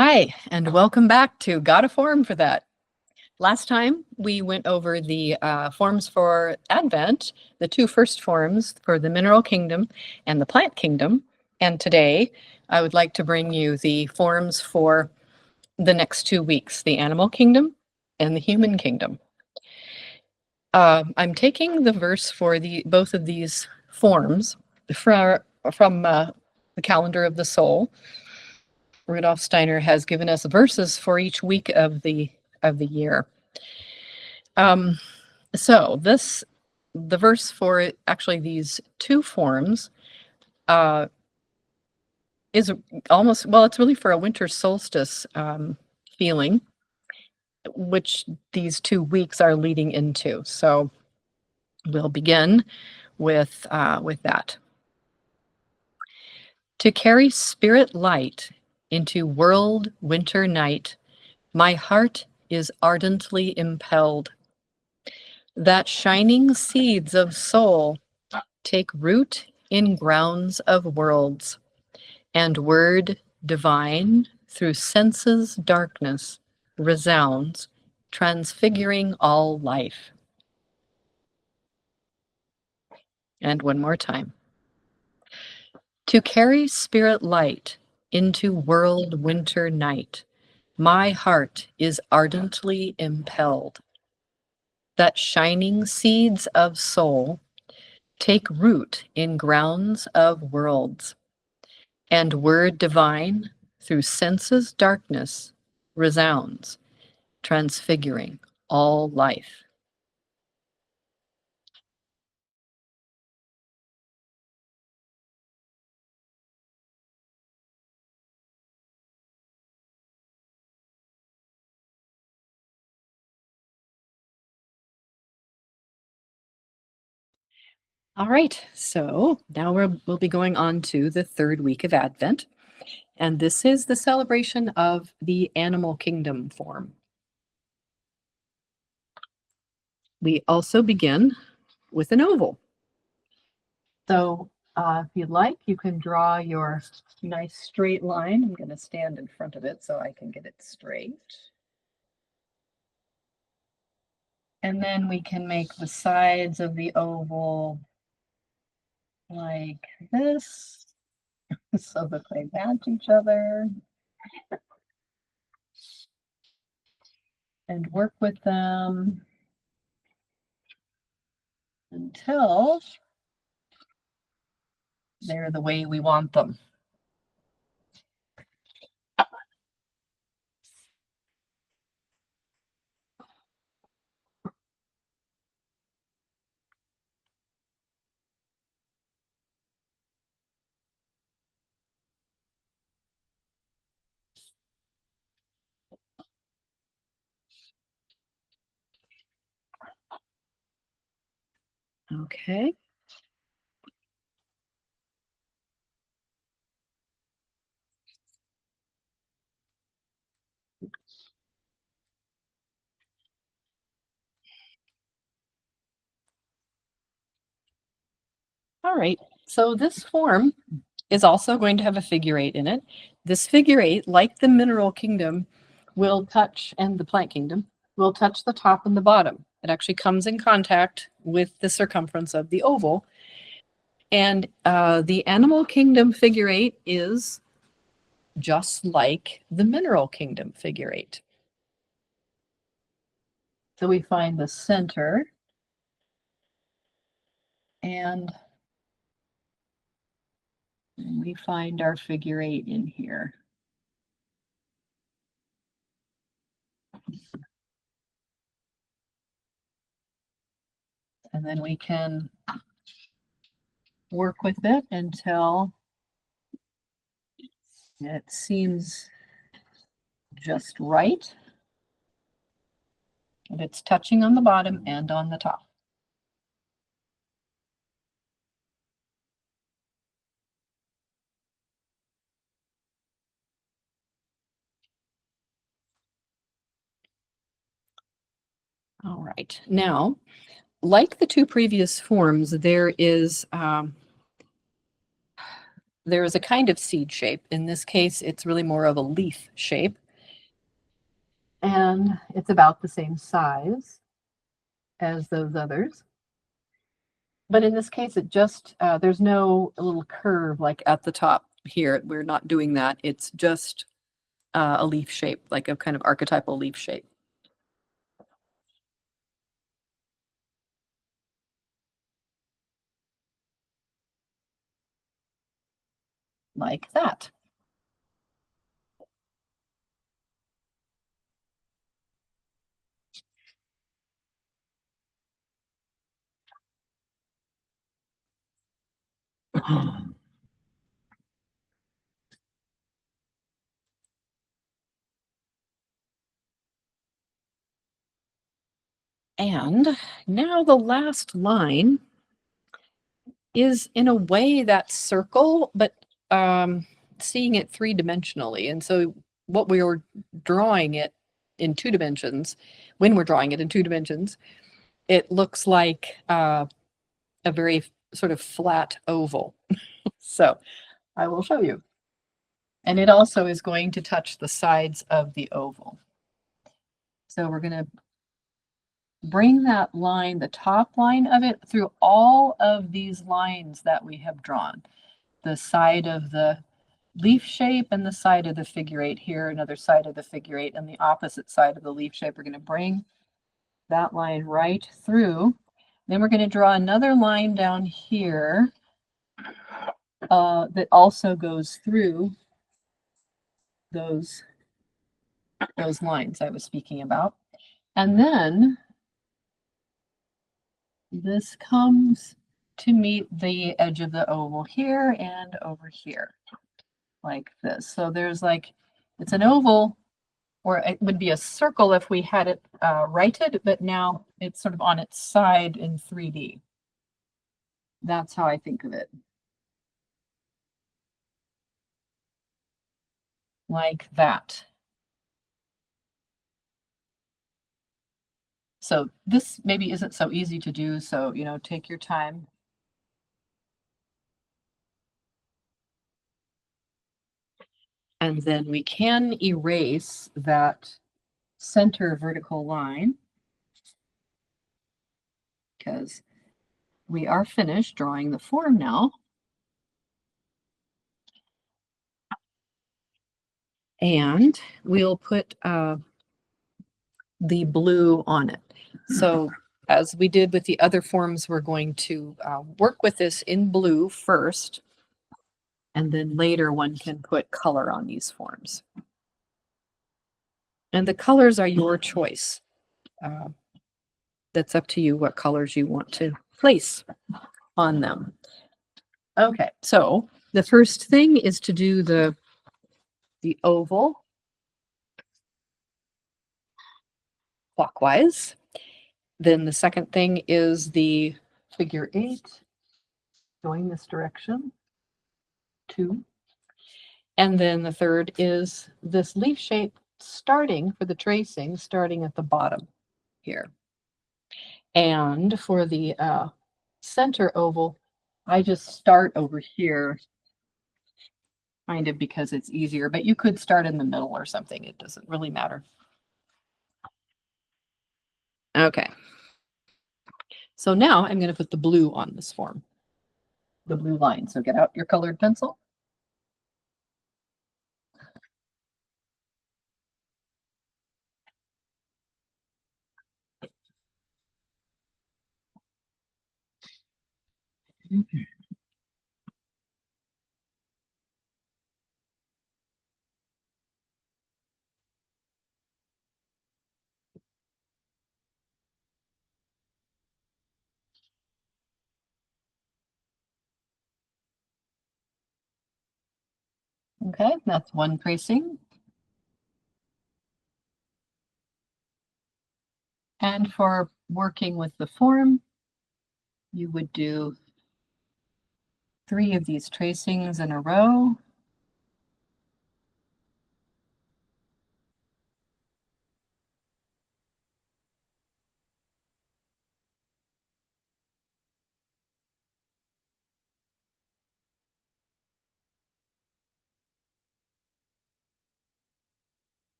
Hi, and welcome back to Got a Form for That. Last time we went over the forms for Advent, the two first forms for the mineral kingdom and the plant kingdom. And today I would like to bring you the forms for the next 2 weeks, the animal kingdom and the human kingdom. I'm taking the verse for both of these forms from the calendar of the soul. Rudolf Steiner has given us verses for each week of the year. So the verse for actually these two forms is almost, well, it's really for a winter solstice feeling, which these 2 weeks are leading into. So we'll begin with that. To carry spirit light into world winter night, my heart is ardently impelled, that shining seeds of soul take root in grounds of worlds, and word divine through senses darkness resounds, transfiguring all life. And one more time. To carry spirit light into world winter night, my heart is ardently impelled, that shining seeds of soul take root in grounds of worlds, and word divine through senses darkness resounds, transfiguring all life. All right, so now we'll be going on to the third week of Advent, and this is the celebration of the animal kingdom form. We also begin with an oval. So if you'd like, you can draw your nice straight line. I'm going to stand in front of it so I can get it straight. And then we can make the sides of the oval like this, so that they match each other. And work with them until they're the way we want them. Okay. All right, so this form is also going to have a figure 8 in it. This figure 8, like the mineral kingdom, will touch, and the plant kingdom, will touch the top and the bottom. It actually comes in contact with the circumference of the oval. And the animal kingdom figure 8 is just like the mineral kingdom figure 8. So we find the center, and we find our figure 8 in here. And then we can work with it until it seems just right. And it's touching on the bottom and on the top. All right, now, like the two previous forms, there is there is a kind of seed shape. In this case, it's really more of a leaf shape. And it's about the same size as those others. But in this case, it just, there's no little curve like at the top here. We're not doing that. It's just a leaf shape, like a kind of archetypal leaf shape. Like that. And now the last line is in a way that circle, but seeing it three-dimensionally. And so what we were drawing it in 2 dimensions, when we're drawing it in 2 dimensions, it looks like a very sort of flat oval. So I will show you. And it also is going to touch the sides of the oval. So we're going to bring that line, the top line of it, through all of these lines that we have drawn. The side of the leaf shape and the side of the figure 8 here, another side of the figure 8, and the opposite side of the leaf shape. We're going to bring that line right through. Then we're going to draw another line down here that also goes through those lines I was speaking about. And then this comes to meet the edge of the oval here and over here, like this. So there's like, it's an oval, or it would be a circle if we had it righted, but now it's sort of on its side in 3D. That's how I think of it. Like that. So this maybe isn't so easy to do, so, you know, take your time. And then we can erase that center vertical line because we are finished drawing the form now. And we'll put the blue on it. So as we did with the other forms, we're going to work with this in blue first, and then later one can put color on these forms. And the colors are your choice. That's up to you what colors you want to place on them. Okay, so the first thing is to do the oval clockwise. Then the second thing is the figure 8 going this direction, 2. And then the third is this leaf shape starting for the tracing, starting at the bottom here. And for the center oval, I just start over here, kind of because it's easier, but you could start in the middle or something. It doesn't really matter. Okay. So now I'm going to put the blue on this form, the blue line. So get out your colored pencil. Okay, that's one tracing. And for working with the form, you would do 3 of these tracings in a row.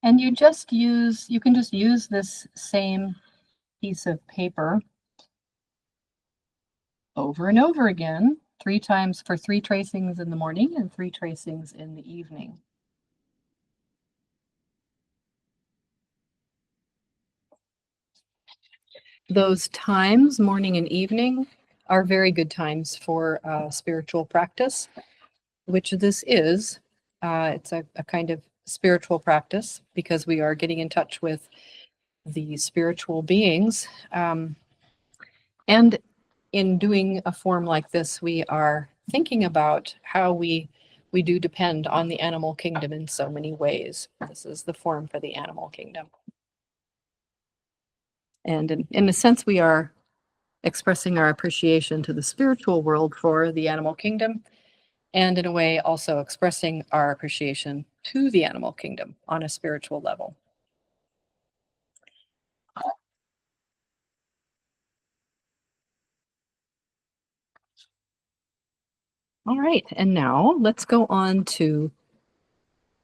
And you can just use this same piece of paper over and over again, 3 times for 3 tracings in the morning and 3 tracings in the evening. Those times, morning and evening, are very good times for spiritual practice, which this is. It's a kind of spiritual practice because we are getting in touch with the spiritual beings. And in doing a form like this, we are thinking about how we do depend on the animal kingdom in so many ways. This is the form for the animal kingdom. And in a sense, we are expressing our appreciation to the spiritual world for the animal kingdom, and in a way also expressing our appreciation to the animal kingdom on a spiritual level. All right, and now let's go on to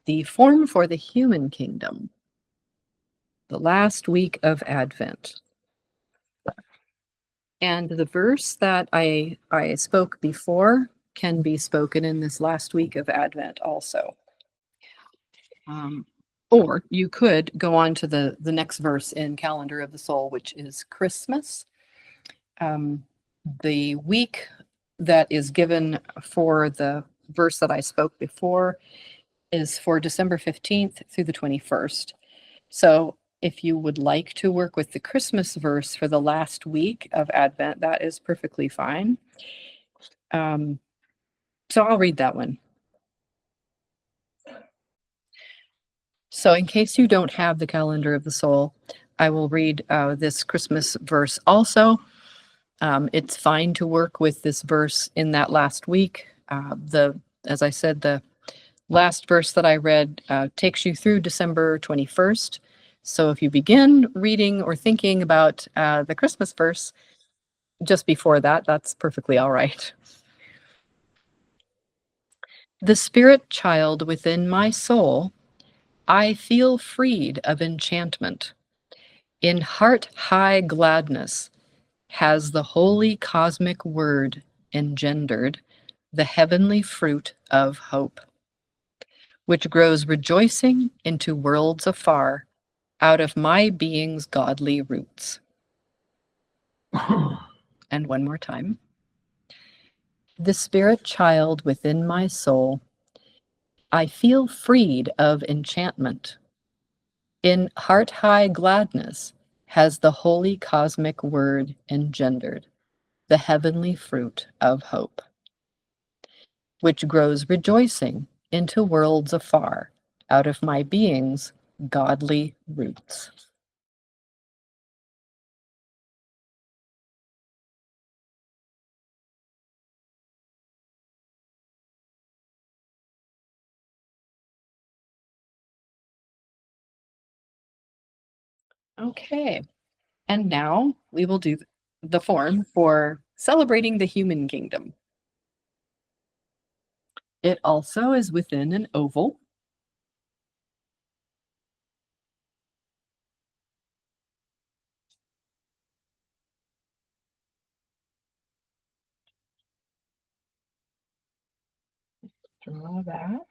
the form for the human kingdom, the last week of Advent. And the verse that I spoke before can be spoken in this last week of Advent also. Or you could go on to the next verse in Calendar of the Soul, which is Christmas. The week that is given for the verse that I spoke before is for December 15th through the 21st. So if you would like to work with the Christmas verse for the last week of Advent, that is perfectly fine. So I'll read that one. So in case you don't have the Calendar of the Soul, I will read this Christmas verse also. It's fine to work with this verse in that last week. As I said, the last verse that I read takes you through December 21st. So if you begin reading or thinking about the Christmas verse just before that, that's perfectly all right. The spirit child within my soul, I feel freed of enchantment. In heart-high gladness has the holy cosmic word engendered the heavenly fruit of hope, which grows rejoicing into worlds afar out of my being's godly roots. And one more time. The spirit child within my soul, I feel freed of enchantment. In heart-high gladness has the holy cosmic word engendered the heavenly fruit of hope, which grows rejoicing into worlds afar out of my being's godly roots. Okay, and now we will do the form for celebrating the human kingdom. It also is within an oval. Draw that.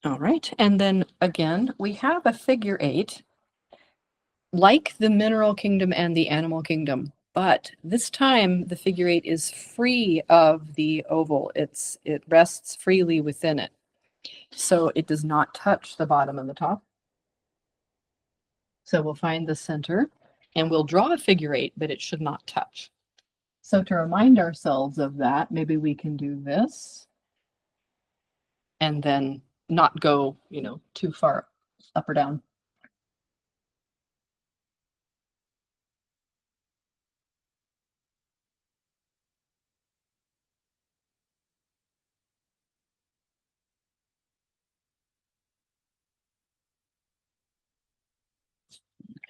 All right, and then again, we have a figure 8, like the mineral kingdom and the animal kingdom, but this time the figure 8 is free of the oval. It rests freely within it. So it does not touch the bottom and the top. So we'll find the center and we'll draw a figure 8, but it should not touch. So to remind ourselves of that, maybe we can do this and then not go, too far up or down.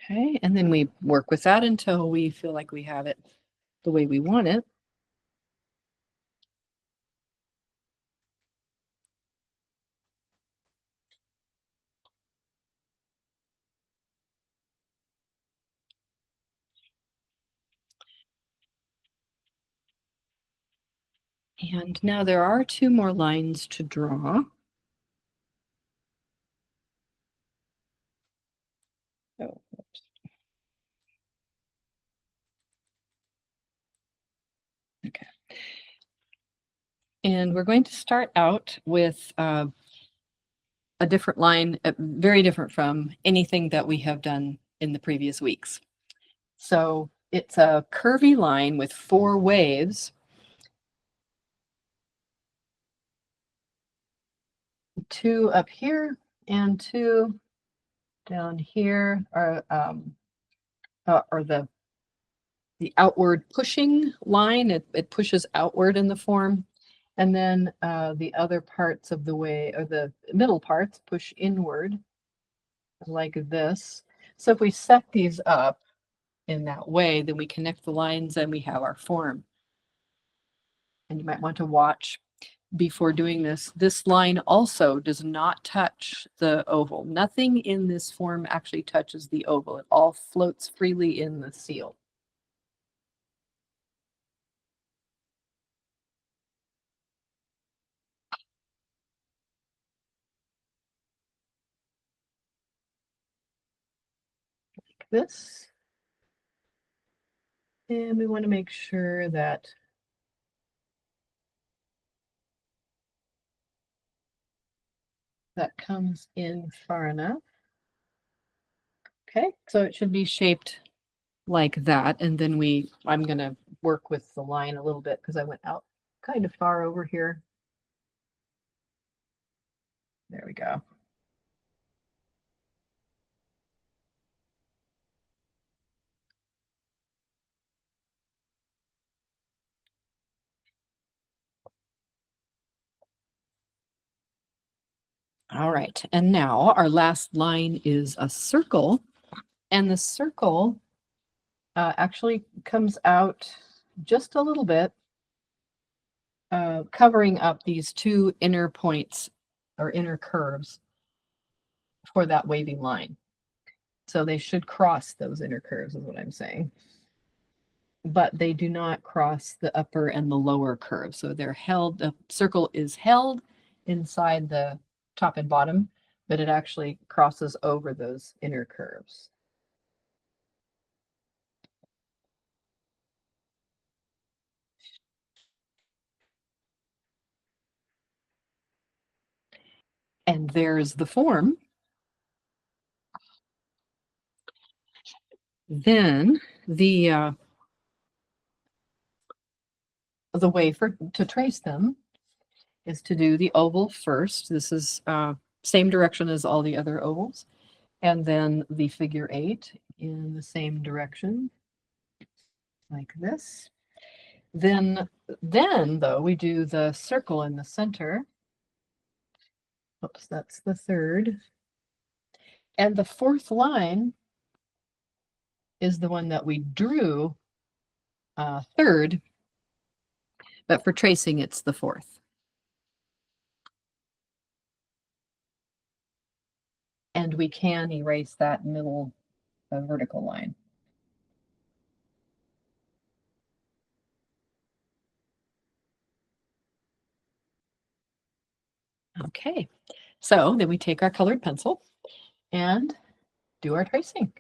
Okay, and then we work with that until we feel like we have it the way we want it. And now there are 2 more lines to draw. Oh, oops. Okay. And we're going to start out with a different line, very different from anything that we have done in the previous weeks. So it's a curvy line with 4 waves. 2 up here and 2 down here are the outward pushing line. It pushes outward in the form. And then the other parts of the way, or the middle parts, push inward like this. So if we set these up in that way, then we connect the lines and we have our form. And you might want to watch before doing this. This line also does not touch the oval. Nothing in this form actually touches the oval. It all floats freely in the seal. Like this. And we want to make sure that that comes in far enough. Okay, so it should be shaped like that. And then I'm going to work with the line a little bit because I went out kind of far over here. There we go. All right, and now our last line is a circle, and the circle actually comes out just a little bit, covering up these 2 inner points or inner curves for that wavy line. So they should cross those inner curves is what I'm saying. But they do not cross the upper and the lower curve. So they're held, the circle is held inside the top and bottom, but it actually crosses over those inner curves. And there's the form. Then the way to trace them is to do the oval first. This is same direction as all the other ovals. And then the figure 8 in the same direction, like this. Then though, we do the circle in the center. Oops, that's the 3rd. And the 4th line is the one that we drew 3rd, but for tracing, it's the 4th. And we can erase that middle vertical line. Okay, So then we take our colored pencil and do our tracing.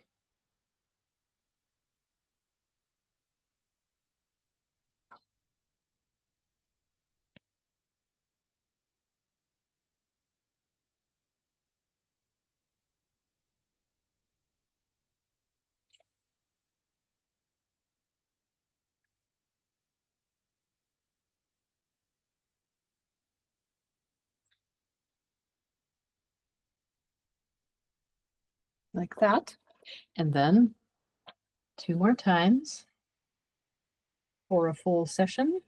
Like that. And then 2 more times for a full session.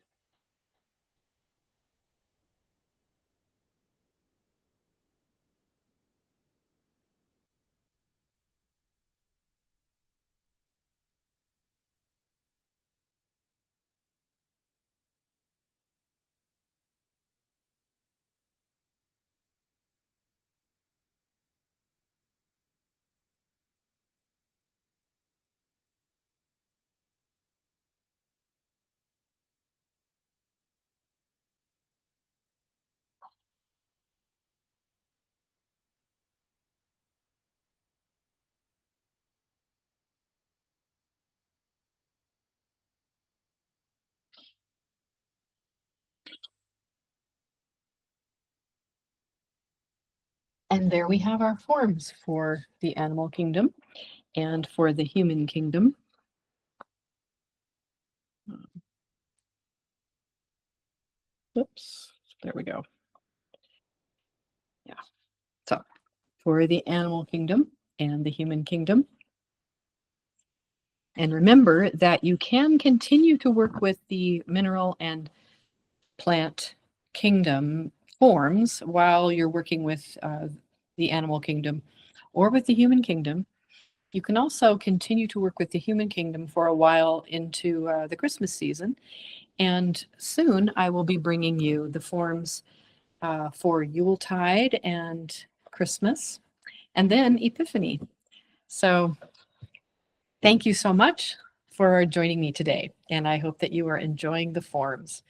And there we have our forms for the animal kingdom and for the human kingdom. Oops, there we go. Yeah, so for the animal kingdom and the human kingdom. And remember that you can continue to work with the mineral and plant kingdom forms while you're working with the animal kingdom or with the human kingdom. You can also continue to work with the human kingdom for a while into the Christmas season. And soon I will be bringing you the forms for Yuletide and Christmas, and then Epiphany. So thank you so much for joining me today. And I hope that you are enjoying the forms.